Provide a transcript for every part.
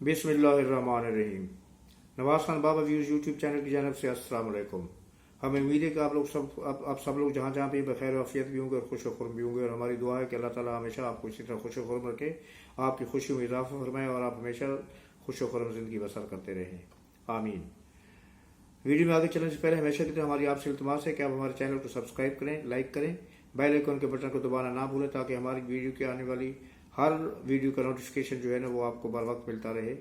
बिस्मिल्लाहिर्रहमानिर्रहीम। नवाज खान बाबा views YouTube channel की जानब से अस्सलाम वालेकुम। हमें उम्मीद है कि आप सब लोग जहाँ जहाँ पे बखैर आफियत भी होंगे और खुश खुरम भी होंगे, और हमारी दुआ है कि अल्लाह ताला हमेशा आपको इसी तरह खुश खुरम रखे, आपकी खुशी में इजाफा फरमाए और आप हमेशा खुश खुरम ज़िंदगी बसर करते रहें, आमीन। वीडियो में आगे चलने से पहले हमेशा की तरह हमारी आपसे इल्तिमास है कि आप हमारे चैनल को सब्सक्राइब करें, लाइक करें, बेल आइकन के बटन को दबाना ना भूलें, ताकि हमारी वीडियो की आने वाली हर वीडियो का नोटिफिकेशन जो है ना वो आपको बर वक्त मिलता रहे।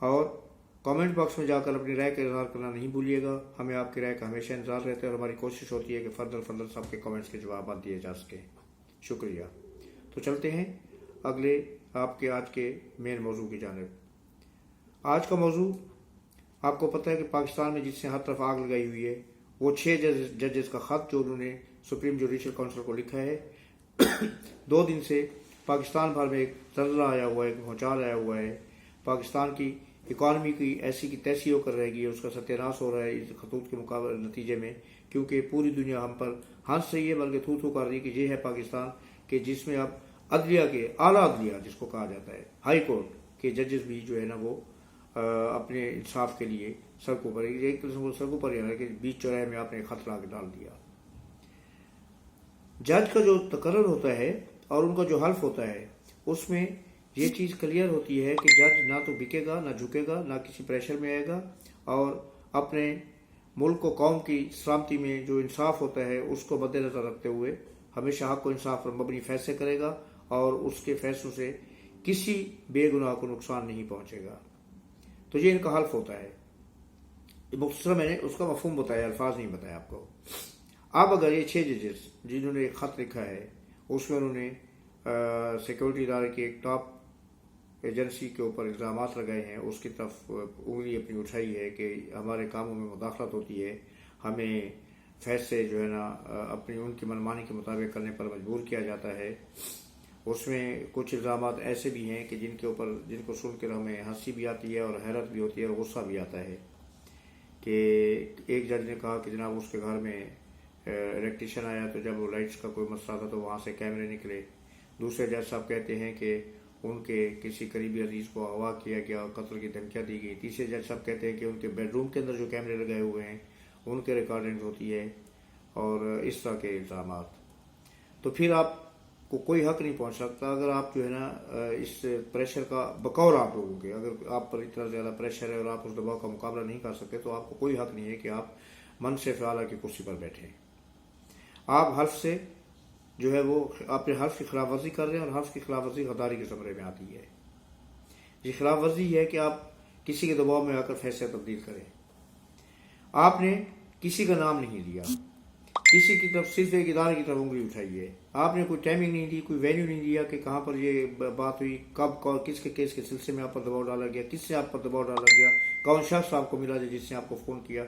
और कमेंट बॉक्स में जाकर अपनी राय का इजहार करना नहीं भूलिएगा। हमें आपकी राय का हमेशा इंतजार रहता है और हमारी कोशिश होती है कि फर्दर सबके कमेंट्स के जवाब दिए जा सके। शुक्रिया। तो चलते हैं अगले आपके आज के मेन मौजू की जानिब। आज का मौजू आपको पता है कि पाकिस्तान में जिससे हर तरफ आग लगाई हुई है वो 6 जजेस का खत जो उन्होंने सुप्रीम जुडिशल काउंसिल को लिखा है। 2 दिन से पाकिस्तान भर में एक जल्जला आया हुआ है, एक भूचाल आया हुआ है। पाकिस्तान की इकॉनमी की ऐसी की तैसी होकर रह गई है, उसका सत्यानाश हो रहा है इस खतूत के मुकाबले नतीजे में, क्योंकि पूरी दुनिया हम पर हंस रही है, बल्कि थू थू कर रही है कि ये है पाकिस्तान के जिसमें अब अदलिया के आला अदलिया जिसको कहा जाता है, हाई कोर्ट के जजेस भी जो है ना वो अपने इंसाफ के लिए सड़कों पर, एक किस्म को सड़कों पर है कि बीच चौराहे में आपने खत ला के डाल दिया। जज का जो तकर्रर होता है और उनका जो हल्फ होता है उसमें ये चीज़ क्लियर होती है कि जज ना तो बिकेगा, ना झुकेगा, ना किसी प्रेशर में आएगा, और अपने मुल्क को कौम की सलामती में जो इंसाफ होता है उसको मद्देनजर रखते हुए हमेशा हक को इंसाफ पर मबनी फैसले करेगा और उसके फैसलों से किसी बेगुनाह को नुकसान नहीं पहुंचेगा। तो ये इनका हल्फ होता है। मुख्तसर मैंने उसका मफहूम बताया, अल्फाज नहीं बताया आपको। अब अगर ये 6 जजेस जिन्होंने एक खत लिखा है उसमें उन्होंने सिक्योरिटी इदारे की एक टॉप एजेंसी के ऊपर इल्ज़ाम लगाए हैं, उसकी तरफ उंगली अपनी उठाई है कि हमारे कामों में मुदाखलत होती है, हमें फैसले जो है ना अपनी उनकी मनमानी के मुताबिक करने पर मजबूर किया जाता है। उसमें कुछ इल्ज़ाम ऐसे भी हैं कि जिनको सुन कर हमें हंसी भी आती है और हैरत भी होती है और गुस्सा भी आता है। कि एक जज ने कहा कि जनाब उसके घर में इलेक्ट्रिशियन आया तो जब वो लाइट्स का कोई मसला था तो वहाँ से कैमरे निकले। दूसरे जज साहब कहते हैं कि उनके किसी करीबी अजीज को अगवा किया गया और कत्ल की धमकियाँ दी गई। तीसरे जज साहब कहते हैं कि उनके बेडरूम के अंदर जो कैमरे लगाए हुए हैं उनके रिकॉर्डिंग होती है, और इस तरह के इल्ज़ाम। तो फिर आपको कोई हक नहीं पहुंच सकता अगर आप जो है ना इस प्रेशर का बकौल आप लोगों के, अगर आप पर इतना ज़्यादा प्रेशर है और आप उस दबाव का मुकाबला नहीं कर सकते तो आपको कोई हक नहीं है कि आप मनसिफ आला की कुर्सी पर बैठें। आप हल्फ से जो है वो अपने हल्फ की खिलाफ वर्जी कर रहे हैं, और हल्फ की खिलाफ वर्जी गद्दारी के ज़मरे में आती है। ये खिलाफ वर्जी है कि आप किसी के दबाव में आकर फैसले तब्दील करें। आपने किसी का नाम नहीं लिया, किसी की तरफ सिर्फ एक इदारे की तरफ उंगली उठाई है, आपने कोई टाइमिंग नहीं दी, कोई वैल्यू नहीं दिया कि कहाँ पर ये बात हुई, कब किसके केस के सिलसिले में आप पर दबाव डाला गया, किससे आप पर दबाव डाला गया, कौन शख्स आपको मिला जिसने आपको फ़ोन किया,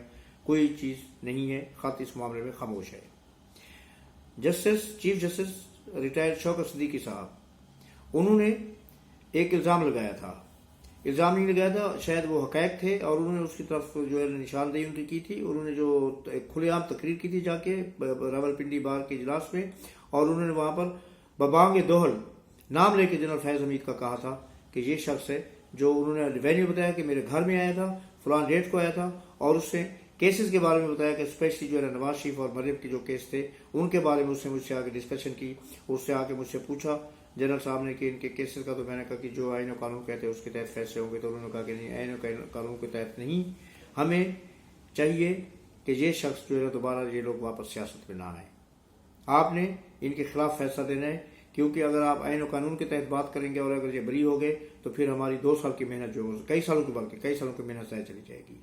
कोई चीज़ नहीं है। खत इस मामले में खामोश है। Chief justice retired Shaukat Siddiqui साहब, उन्होंने एक इल्ज़ाम लगाया था, इल्ज़ाम नहीं लगाया था, शायद वो हक़ाइक़ थे, और उन्होंने उसकी तरफ जो है निशानदेही उनकी की थी। उन्होंने जो खुलेआम तकरीर की थी जाके रावलपिंडी बार के इजलास में, और उन्होंने वहाँ पर बबांग दोहल नाम लेके जनरल फैज़ हमीद का कहा था कि ये शख्स है, जो उन्होंने वेन्यू बताया कि मेरे घर में आया था, फलान डेट को आया था, और उससे केसेस के बारे में बताया कि स्पेशली जो है नवाज शरीफ और मरियम के जो केस थे उनके बारे में उसने मुझसे आगे डिस्कशन की। उससे आके मुझसे पूछा जनरल साहब ने कि इनके केसेस का, तो मैंने कहा कि जो आईन और कानून कहते हैं उसके तहत फैसले होंगे। तो उन्होंने कहा कि नहीं, आईन और कानून के तहत नहीं, हमें चाहिए कि ये शख्स जो है दोबारा ये लोग वापस सियासत में ना आए। आपने इनके खिलाफ फैसला देना है, क्योंकि अगर आप आईन और कानून के तहत बात करेंगे और अगर ये बरी हो गए तो फिर हमारी 2 साल की मेहनत जो कई सालों की मेहनत ज़ाया चली जाएगी।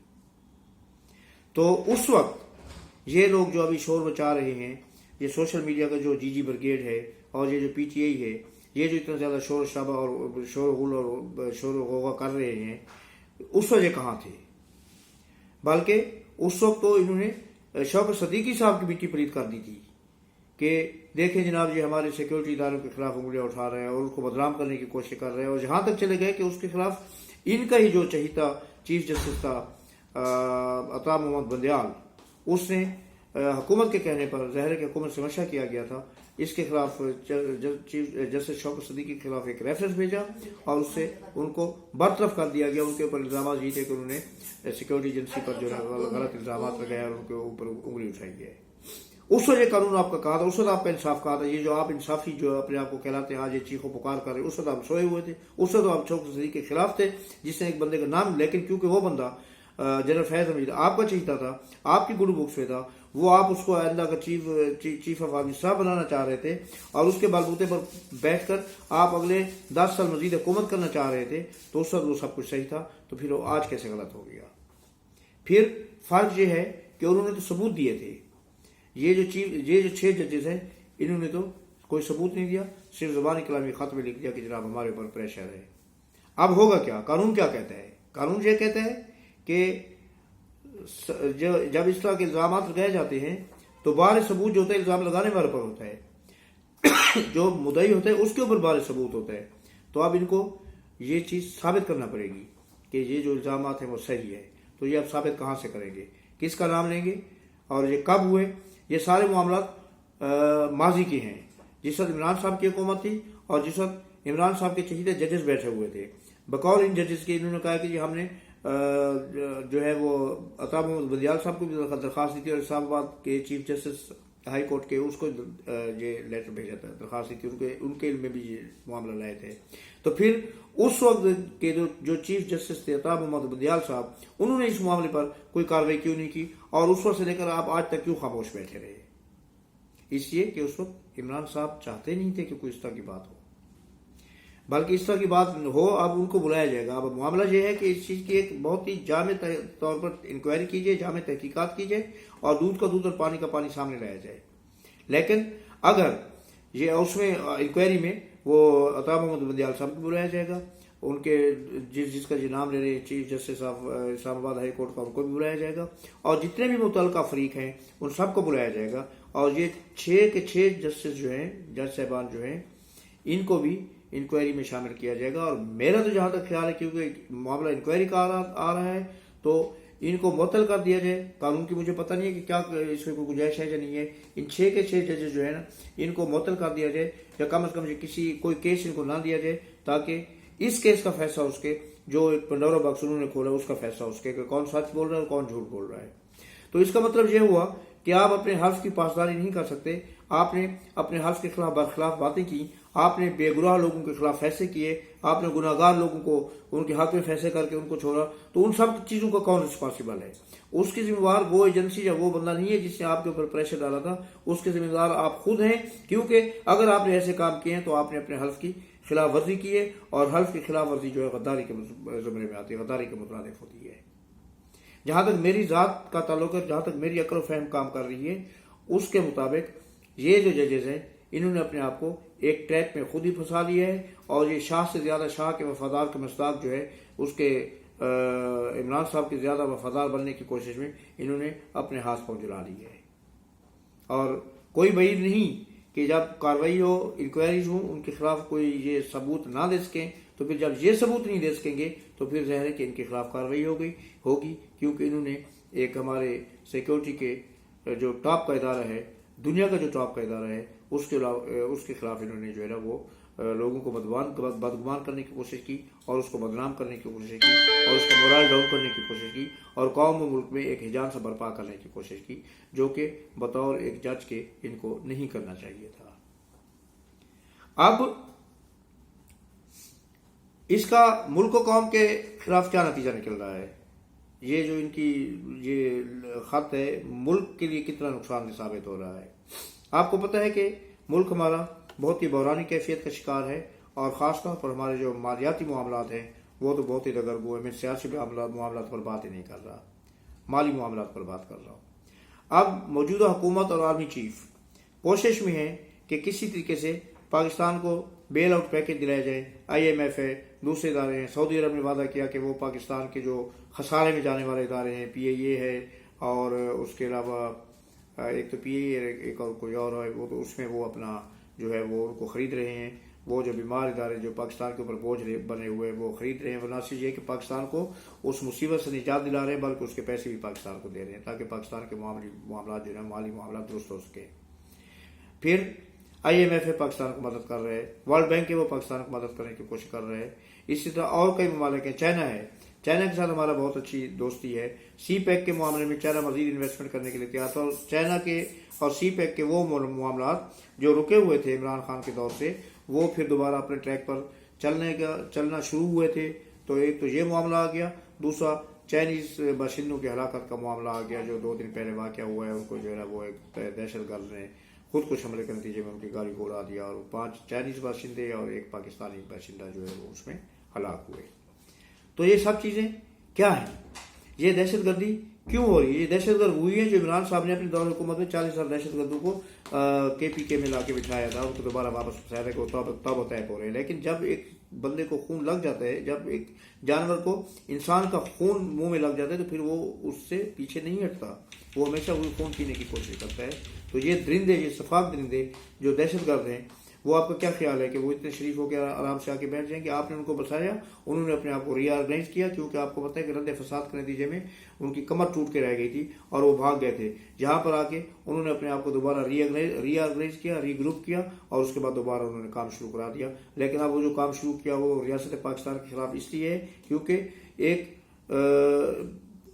तो उस वक्त ये लोग जो अभी शोर मचा रहे हैं, ये सोशल मीडिया का जो जीजी ब्रिगेड है और ये जो पीटीआई है, ये जो इतना ज़्यादा शोर शराबा और शोर गुल और शोर गौगा कर रहे हैं, उस वक्त ये कहाँ थे? बल्कि उस वक्त तो इन्होंने शौकत सिद्दीकी साहब की मिट्टी पलीत कर दी थी कि देखें जनाब ये हमारे सिक्योरिटी इदारों के खिलाफ उंगलियां उठा रहे हैं और उसको बदनाम करने की कोशिश कर रहे हैं, और जहाँ तक चले गए कि उसके खिलाफ इनका ही जो चहीता चीफ जस्टिस था अता मोहम्मद बंदयाल, उसने हुकूमत के कहने पर, ज़ाहिर है कि हुकूमत से मशा किया गया था اس کے خلاف چیف جسٹس شوکت صدیقی کے خلاف ایک ریفرنس بھیجا اور اس سے ان کو برطرف کر دیا گیا. ان کے اوپر الزامات یہ تھے کہ انہوں نے سیکورٹی ایجنسی پر جو ہے غلط الزامات لگائے اور ان کے اوپر انگلی اٹھائی ہے. اس وقت یہ قانون آپ کا کہا تھا, اس وقت آپ کا انصاف کہا تھا. یہ جو آپ انصافی جو اپنے آپ کو کہلاتے ہیں آج یہ چیخ و پکار کر رہے, اس وقت آپ سوئے ہوئے تھے. اس وقت آپ شوکت صدیقی کے خلاف تھے جس نے ایک بندے کا نام, لیکن کیونکہ وہ بندہ جنرل فیض حمید آپ کا چہیتا تھا, آپ کی گڈ بکس میں تھا, وہ آپ اس کو آئندہ کا چیف آف آرمی اسٹاف بنانا چاہ رہے تھے اور اس کے بلبوتے پر بیٹھ کر آپ اگلے 10 سال مزید حکومت کرنا چاہ رہے تھے, تو اس وقت وہ سب کچھ صحیح تھا. تو پھر وہ آج کیسے غلط ہو گیا؟ پھر فرق یہ ہے کہ انہوں نے تو ثبوت دیے تھے. یہ جو 6 ججز ہیں انہوں نے تو کوئی ثبوت نہیں دیا, صرف زبانی کلامی خط میں لکھ دیا کہ جناب ہمارے اوپر پریشر ہے. اب ہوگا کیا؟ قانون کیا کہتا ہے؟ قانون یہ کہتا ہے کہ جب اس طرح کے الزامات لگائے جاتے ہیں تو بار ثبوت جو ہوتا ہے الزام لگانے والے پر ہوتا ہے, جو مدعی ہوتا ہے اس کے اوپر بار ثبوت ہوتا ہے. تو اب ان کو یہ چیز ثابت کرنا پڑے گی کہ یہ جو الزامات ہیں وہ صحیح ہے. تو یہ اب ثابت کہاں سے کریں گے, کس کا نام لیں گے, اور یہ کب ہوئے؟ یہ سارے معاملات ماضی کے ہیں, جس وقت عمران صاحب کی حکومت تھی اور جس وقت عمران صاحب کے چہیتے ججز بیٹھے ہوئے تھے. بقول ان ججز کے انہوں نے کہا کہ ہم نے جو ہے وہ عطا محمد بندیال صاحب کو بھی درخواست دی تھی, اور اسلام آباد کے چیف جسٹس ہائی کورٹ کے اس کو یہ لیٹر بھیجا تھا, درخواست دی تھی, ان کے علم میں بھی یہ معاملہ لائے تھے. تو پھر اس وقت کے جو چیف جسٹس تھے عطا محمد بندیال صاحب, انہوں نے اس معاملے پر کوئی کارروائی کیوں نہیں کی, اور اس وقت سے لے کر آپ آج تک کیوں خاموش بیٹھے رہے؟ اس لیے کہ اس وقت عمران صاحب چاہتے نہیں تھے کہ کوئی اس طرح کی بات ہو, بلکہ اس طرح کی بات ہو اب ان کو بلایا جائے گا. اب معاملہ یہ ہے کہ اس چیز کی ایک بہت ہی جامع طور پر انکوائری کی جائے, جامع تحقیقات کی جائے, اور دودھ کا دودھ اور پانی کا پانی سامنے لایا جائے. لیکن اگر یہ اس میں انکوائری میں وہ عطا محمد بندیال صاحب کو بلایا جائے گا, ان کے جس کا جو نام لے رہے ہیں چیف جسٹس آف اسلام آباد ہائی کورٹ کا, ان کو بھی بلایا جائے گا, اور جتنے بھی متعلقہ فریق ہیں ان سب کو بلایا جائے گا. اور یہ 6 کے 6 جسٹس جو ہیں, جج صاحبان جو ہیں, ان کو بھی انکوائری میں شامل کیا جائے گا. اور میرا تو جہاں تک خیال ہے کیونکہ معاملہ انکوائری کا آ رہا ہے تو ان کو معطل کر دیا جائے. قانون کی مجھے پتہ نہیں ہے کہ کیا اس میں کوئی گنجائش ہے یا نہیں ہے. ان 6 کے 6 ججز جو ہے نا, ان کو معطل کر دیا جائے, یا کم از کم کوئی کیس ان کو نہ دیا جائے, تاکہ اس کیس کا فیصلہ اس کے جو ایک پنڈورا باکس انہوں نے کھولا اس کا فیصلہ اس کے کہ کون سچ بول رہا ہے اور کون جھوٹ بول رہا ہے. تو اس کا مطلب یہ ہوا کہ آپ اپنے حلف کی پاسداری نہیں کر سکتے. آپ نے اپنے حلف کے خلاف برخلاف باتیں کی, آپ نے بے گناہ لوگوں کے خلاف فیصلے کیے, آپ نے گناہ گار لوگوں کو ان کے حق میں فیصلے کر کے ان کو چھوڑا. تو ان سب چیزوں کا کون رسپانسبل ہے؟ اس کی ذمہ دار وہ ایجنسی یا وہ بندہ نہیں ہے جس نے آپ کے اوپر پریشر ڈالا تھا. اس کے ذمہ دار آپ خود ہیں, کیونکہ اگر آپ نے ایسے کام کیے ہیں تو آپ نے اپنے حلف کی خلاف ورزی کی ہے, اور حلف کی خلاف ورزی جو ہے غداری کے زمرے میں آتی ہے, غداری کے مترادف ہوتی ہے. جہاں تک میری ذات کا تعلق ہے, جہاں تک میری عقل و فہم کام کر رہی ہے, اس کے مطابق یہ جو ججز ہیں انہوں نے اپنے آپ کو ایک ٹریپ میں خود ہی پھنسا لیا ہے, اور یہ شاہ سے زیادہ شاہ کے وفادار کا مصداق جو ہے اس کے عمران صاحب کے زیادہ وفادار بننے کی کوشش میں انہوں نے اپنے ہاتھ پاؤں جلا لیے ہے. اور کوئی بعید نہیں کہ جب کارروائی ہو, انکوائریز ہوں, ان کے خلاف کوئی یہ ثبوت نہ دے سکیں, تو پھر جب یہ ثبوت نہیں دے سکیں گے تو پھر ظاہر ہے کہ ان کے خلاف کارروائی ہوگی, کیونکہ انہوں نے ایک ہمارے سیکیورٹی کے جو ٹاپ کا ادارہ ہے, دنیا کا جو ٹاپ کا ادارہ ہے, اس کے خلاف انہوں نے جو ہے نا وہ لوگوں کو بدگمان کرنے کی کوشش کی, اور اس کو بدنام کرنے کی کوشش کی, اور اس کا مورال ڈاؤن کرنے کی کوشش کی, اور قوم و ملک میں ایک ہیجان سے برپا کرنے کی کوشش کی, جو کہ بطور ایک جج کے ان کو نہیں کرنا چاہیے تھا. اب اس کا ملک و قوم کے خلاف کیا نتیجہ نکل رہا ہے؟ یہ جو ان کی یہ خط ہے ملک کے لیے کتنا نقصان دہ ثابت ہو رہا ہے. آپ کو پتہ ہے کہ ملک ہمارا بہت ہی بحرانی کیفیت کا شکار ہے, اور خاص طور پر ہمارے جو مالیاتی معاملات ہیں وہ تو بہت ہی دگرگو ہے. میں سیاسی معاملات پر بات ہی نہیں کر رہا, مالی معاملات پر بات کر رہا ہوں. اب موجودہ حکومت اور آرمی چیف کوشش میں ہے کہ کسی طریقے سے پاکستان کو بیل آؤٹ پیکج دلایا جائے. IMF ہے, دوسرے ادارے ہیں, سعودی عرب نے وعدہ کیا کہ وہ پاکستان کے جو خسارے میں جانے والے ادارے ہیں, PIA ہے, اور اس کے علاوہ ایک تو PIA ایک اور کوئی اور ہے, وہ تو اس میں وہ اپنا جو ہے وہ ان کو خرید رہے ہیں. وہ جو بیمار ادارے جو پاکستان کے اوپر بوجھ بنے ہوئے وہ خرید رہے ہیں. ورنہ صرف یہ کہ پاکستان کو اس مصیبت سے نجات دلا رہے ہیں, بلکہ اس کے پیسے بھی پاکستان کو دے رہے ہیں تاکہ پاکستان کے معاملات جو ہے مالی معاملات درست ہو سکے. پھر IMF है पाकिस्तान को मदद कर रहे हैं, वर्ल्ड बैंक है वो पाकिस्तान को मदद करने की कोशिश कर रहे हैं। इसी तरह और कई ममालिक हैं, चाइना है, चाइना के साथ हमारा बहुत अच्छी दोस्ती है। CPEC के मामले में चाइना मजीद इन्वेस्टमेंट करने के लिए तैयार था, और चाइना के और CPEC के वो मामला जो रुके हुए थे इमरान खान के दौर से, वो फिर दोबारा अपने ट्रैक पर चलना शुरू हुए थे। तो एक तो ये मामला आ गया, दूसरा चाइनीज बाशिंदों की हलाकत का मामला आ गया, जो 2 दिन पहले वाक़या हुआ है। उनको जो है ना वो एक दहशतगर्द ने खुद कुछ हमले के नतीजे में उनकी गाड़ी को उड़ा दिया, और 5 चाइनीज बाशिंदे और 1 पाकिस्तानी बाशिंदा जो है वो उसमें हलाक हुए। तो ये सब चीज़ें क्या हैं, ये दहशतगर्दी क्यों हो रही है? ये दहशतगर्द हुई है जो इमरान साहब ने अपनी दौर हुकूमत में 40,000 दहशतगर्दों को KPK में ला के बिठाया था, उनको दोबारा वापस फैसले को तब तय हो रहे हैं। लेकिन जब एक बंदे को खून लग जाता है, जब एक जानवर को इंसान का खून मुंह में लग जाता है, तो फिर वो उससे पीछे नहीं हटता, वो हमेशा वही खून पीने की कोशिश करता है। तो ये दरिंदे, ये सफाक दरिंदे जो दहशतगर्द हैं, वो आपका क्या ख्याल है कि वो इतने शरीफ होकर आराम से आके बैठ जाएंगे? आपने उनको बचाया, उन्होंने अपने आप को रीऑर्गेनाइज किया, क्योंकि आपको पता है कि रद्द फसाद के नतीजे में उनकी कमर टूट के रह गई थी और वो भाग गए थे। जहां पर आके उन्होंने अपने आप को दोबारा रीऑर्गेनाइज किया, रीग्रुप किया, और उसके बाद दोबारा उन्होंने काम शुरू करा दिया। लेकिन अब वो जो काम शुरू किया वो रियासत पाकिस्तान के खिलाफ इसलिए है क्योंकि एक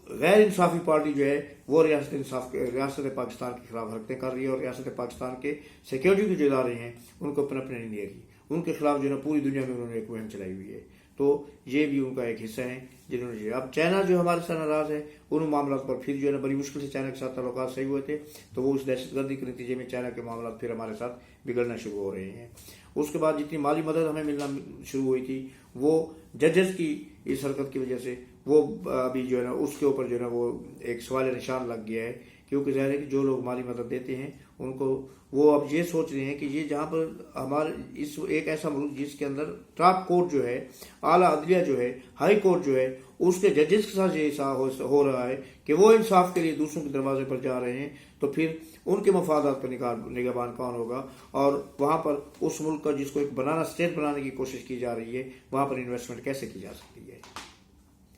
गैर इंसाफी पार्टी जो है वो रियासत पाकिस्तान के खिलाफ हरकतें कर रही है, और रियासत पाकिस्तान के सिक्योरिटी के जो इदारे हैं उनको अपने नहीं दे रही। उनके खिलाफ जो है पूरी दुनिया में उन्होंने एक मुहिम चलाई हुई है। तो ये भी उनका एक हिस्सा है जिन्होंने अब चाइना जो हमारे साथ नाराज है, उन मामलों पर फिर जो है ना बड़ी मुश्किल से चाइना के साथ ताल्लुकात सही हुए थे, तो वो उस दहशतगर्दी के नतीजे में चाइना के मामला फिर हमारे साथ बिगड़ना शुरू हो रहे हैं। उसके बाद जितनी माली मदद हमें मिलना शुरू हुई थी, वो जजेस की इस हरकत की वजह से वो अभी जो है ना उसके ऊपर जो है ना वो एक सवाल निशान लग गया है, क्योंकि ज़ाहिर है कि जो लोग माली मदद देते हैं उनको वो अब ये सोच रहे हैं कि ये जहाँ पर हमारे इस एक ऐसा मुल्क जिसके अंदर टॉप कोर्ट जो है, आला अदलिया जो है, हाई कोर्ट जो है, उसके जजेस के साथ ये ऐसा हो रहा है कि वो इंसाफ के लिए दूसरों के दरवाजे पर जा रहे हैं, तो फिर उनके मफादात पर निगहबान कौन होगा? और वहाँ पर उस मुल्क का जिसको एक स्टेट बनाने की कोशिश की जा रही है, वहाँ पर इन्वेस्टमेंट कैसे की जा सकती है?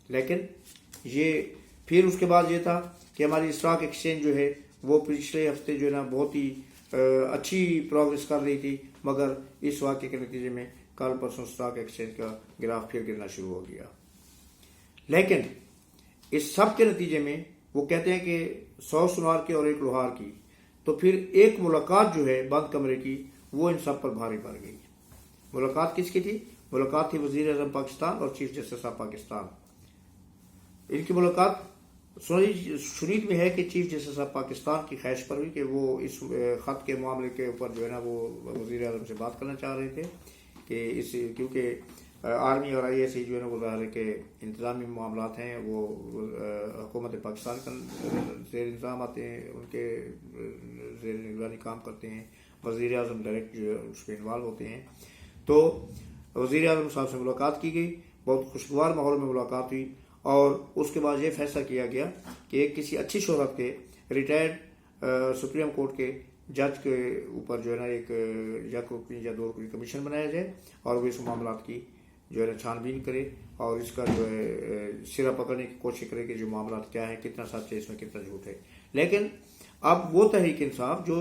लेकिन ये फिर उसके बाद ये था कि हमारी स्टॉक एक्सचेंज जो है वो पिछले हफ्ते जो है ना बहुत ही अच्छी प्रोग्रेस कर रही थी, मगर इस वाक़े के नतीजे में कल परसों स्टॉक एक्सचेंज का ग्राफ फिर गिरना शुरू हो गया। लेकिन इस सब के नतीजे में वो कहते हैं कि 100 सुनार की और 1 लोहार की, तो फिर एक मुलाकात जो है बंद कमरे की, वो इन सब पर भारी पड़ गई। मुलाकात किसकी थी? मुलाकात थी वज़ीर आज़म पाकिस्तान और चीफ जस्टिस ऑफ पाकिस्तान। इनकी मुलाकात सुनीत में है कि चीफ जस्टिस ऑफ पाकिस्तान की ख्वाहिश पर हुई कि वो इस खत के मामले के ऊपर जो है ना वो वज़ीर आज़म से बात करना चाह रहे थे कि इस क्योंकि आर्मी और ISI जो है ना वो ज़ाहिर है कि इंतज़ामी मामलात हैं, वो हुकूमत पाकिस्तान का ज़ेर इंतज़ाम आते हैं, उनके ज़ेर निगरानी काम करते हैं, वज़ीर आज़म डायरेक्ट जो है उसमें इन्वॉल्व होते हैं। तो वज़ीर आज़म साहब से मुलाकात की गई, बहुत खुशगवार माहौल में मुलाकात हुई, और उसके बाद ये फैसला किया गया कि एक किसी अच्छी शोहरत के रिटायर्ड सुप्रीम कोर्ट के जज के ऊपर जो है ना एक या रुकनी या 2 रुकनी कमीशन बनाया जाए, और वो इस मामलात की जो है ना छानबीन करे और इसका जो है सिरा पकड़ने की कोशिश करे कि जो मामलात क्या है, कितना सच है इसमें, कितना झूठ है। लेकिन अब वो तहरीक इंसाफ जो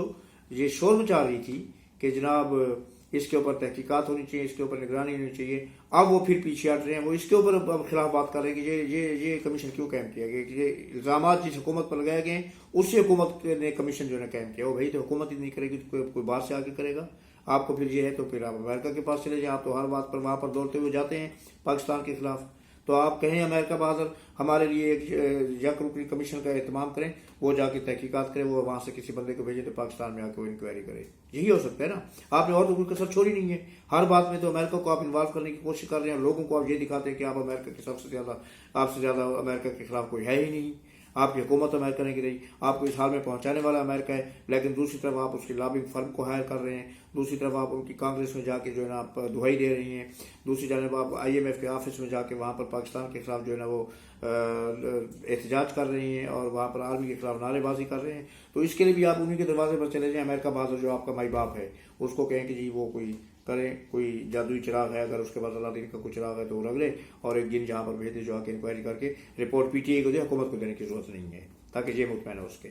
ये शोर मचा रही थी कि जनाब इसके ऊपर तहकीकात होनी चाहिए, इसके ऊपर निगरानी होनी चाहिए, अब वो फिर पीछे हट रहे हैं। वो इसके ऊपर अब खिलाफ बात कर रहे हैं कि ये कमीशन क्यों कायम किया गया, कि ये इल्ज़ाम जिस हुकूमत पर लगाए गए हैं उसी हुकूमत ने कमीशन जो है कायम किया। वो भाई तो हुकूमत ही नहीं करेगी तो कोई बाहर से आके करेगा? आपको फिर ये है तो फिर आप अमेरिका के पास चले जाएं, आप तो हर बात पर वहाँ पर दौड़ते हुए जाते हैं पाकिस्तान के खिलाफ। तो आप कहें अमेरिका बहादुर हमारे लिए एक यक रुकनी कमीशन का एहतमाम करें, वो जाके तहकीकात करें, वो वहाँ से किसी बंदे को भेजे तो पाकिस्तान में आके वो इंक्वायरी करे। यही हो सकता है ना? आपने और तो कोई कसर छोड़ी नहीं है। हर बात में तो अमेरिका को आप इन्वॉल्व करने की कोशिश कर रहे हैं, लोगों को आप ये दिखाते हैं कि आप अमेरिका के आपसे ज़्यादा अमेरिका के खिलाफ कोई है ही नहीं, आपकी हुकूमत अमेरिका ने गिराई, आपको इस हाल में पहुंचाने वाला अमेरिका है। लेकिन दूसरी तरफ आप उसकी लॉबिंग फर्म को हायर कर रहे हैं, दूसरी तरफ आप उनकी कांग्रेस में जाके जो है ना आप दुहाई दे रही हैं, दूसरी जानब आप IMF के ऑफिस में जाके वहाँ पर पाकिस्तान के खिलाफ जो है ना वो एहतजाज कर रही हैं और वहाँ पर आर्मी के खिलाफ नारेबाजी कर रहे हैं। तो इसके लिए भी आप उन्हीं के दरवाजे पर चले जाएं। अमेरिका बहादुर जो आपका माई बाप है उसको कहें कि जी वो कोई करें, कोई जादुई चिराग है, अगर उसके पास अलादीन का कोई चिराग है तो वो रख ले और एक दिन जहाँ पर भेज दे जो आके इंक्वायरी करके रिपोर्ट PTA को दे, हुकूमत को देने की जरूरत नहीं है, ताकि ये मुतमैन हो उसके।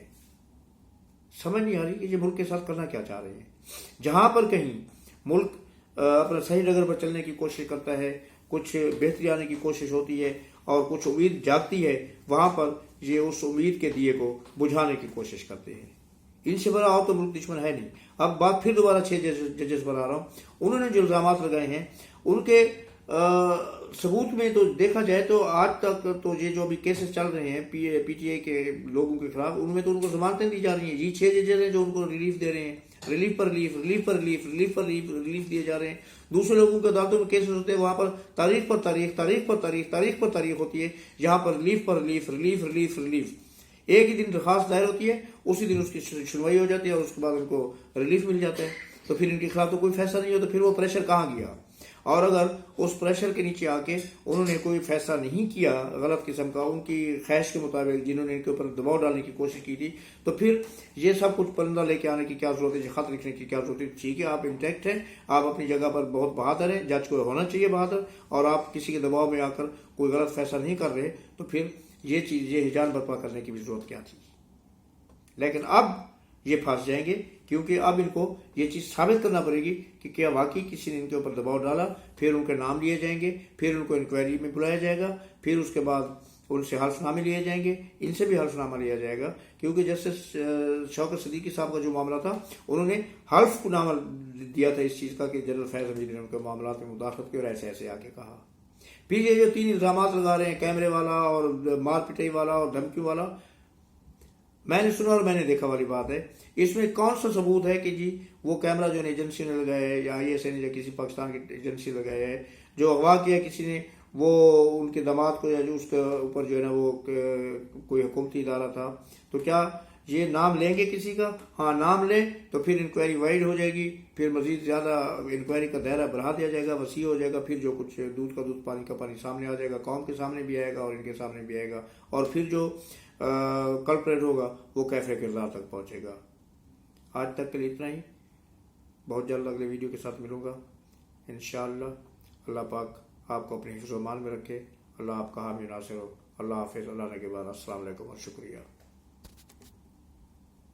समझ नहीं आ रही कि ये मुल्क के साथ करना क्या चाह रहे हैं। जहां पर कहीं मुल्क अपना सही डगर पर चलने की कोशिश करता है, कुछ बेहतरी आने की कोशिश होती है और कुछ उम्मीद जागती है, वहां पर ये उस उम्मीद के दिए को बुझाने की कोशिश करते हैं। इनसे बड़ा और तो मुल्क दुश्मन है नहीं। अब बात फिर दोबारा 6 जजेस पर आ रहा हूँ। उन्होंने जो इल्जामात लगाए हैं उनके सबूत में तो देखा जाए तो आज तक तो ये जो अभी केसेस चल रहे हैं पीटीआई के लोगों के खिलाफ, उनमें तो उनको जमानतें दी जा रही हैं। ये 6 जजेस हैं जो उनको रिलीफ दे रहे हैं, रिलीफ पर रिलीफ, रिलीफ पर रिलीफ, रिलीफ पर रिलीफ दिए जा रहे हैं। दूसरे लोगों के अदालतों में केसेस होते हैं, वहां पर तारीख पर तारीख, तारीख पर तारीख, तारीख पर तारीख होती है। यहाँ पर रिलीफ पर रिलीफ, रिलीफ रिलीफ रिलीफ, एक ही दिन दरखास्त दायर होती है, उसी दिन उसकी सुनवाई हो जाती है और उसके बाद उनको रिलीफ मिल जाता है। तो फिर इनके खिलाफ तो कोई फैसला नहीं हो, तो फिर वो प्रेशर कहाँ गया? और अगर उस प्रेशर के नीचे आके उन्होंने कोई फैसला नहीं किया गलत किस्म का, उनकी ख्वाहिश के मुताबिक जिन्होंने इनके ऊपर दबाव डालने की कोशिश की थी, तो फिर ये सब कुछ परिंदा लेके आने की क्या जरूरत है, खत लिखने की क्या जरूरत है? ठीक है, आप इंटैक्ट हैं, आप अपनी जगह पर बहुत बहादुर हैं, जज को होना चाहिए बहादुर, और आप किसी के दबाव में आकर कोई गलत फैसला नहीं कर रहे, तो फिर ये चीज, ये हिजान बर्पा करने की भी जरूरत क्या थी? लेकिन अब ये फंस जाएंगे, क्योंकि अब इनको ये चीज साबित करना पड़ेगी कि क्या वाकई किसी ने इनके ऊपर दबाव डाला। फिर उनके नाम लिए जाएंगे, फिर उनको इंक्वायरी में बुलाया जाएगा, फिर उसके बाद उनसे हल्फनामे लिए जाएंगे, इनसे भी हल्फनामा लिया जाएगा। क्योंकि जस्टिस शौकत सिद्दीकी साहब का जो मामला था, उन्होंने हल्फ को नाम दिया था इस चीज का कि जनरल फैज हमीद ने उनके मामला में मुदाखलत की और ऐसे ऐसे आके कहा। फिर ये जो 3 इल्जाम लगा रहे हैं, कैमरे वाला और मार पिटाई वाला और धमकी वाला, मैंने सुना और मैंने देखा वाली बात है। इसमें कौन सा सबूत है कि जी वो कैमरा जो एजेंसी ने लगाया है या ISI ने या किसी पाकिस्तान की एजेंसी लगाया है, जो अगवा किया किसी ने, वो उनके दामाद को या जो उसके ऊपर जो है ना वो कोई हुकूमती इदारा था, तो क्या ये नाम लेंगे किसी का? हाँ, नाम ले तो फिर इंक्वायरी वाइड हो जाएगी, फिर मजीद ज्यादा इंक्वायरी का दायरा बढ़ा दिया जाएगा, वसी हो जाएगा, फिर जो कुछ दूध का दूध पानी का पानी सामने आ जाएगा, कौम के सामने भी आएगा और इनके सामने भी आएगा, और फिर जो कल्प्रेट होगा वो कैफे किरदार तक पहुंचेगा। आज तक के लिए इतना ही। बहुत जल्द अगले वीडियो के साथ मिलूंगा इंशाअल्लाह। अल्लाह पाक आपको अपने हिफ्ज़-ओ-मान में रखे। अल्लाह आपका हामी नासिर हो। अल्लाह हाफिज़। अल्लाह ने के बाद अस्सलाम वालेकुम और शुक्रिया।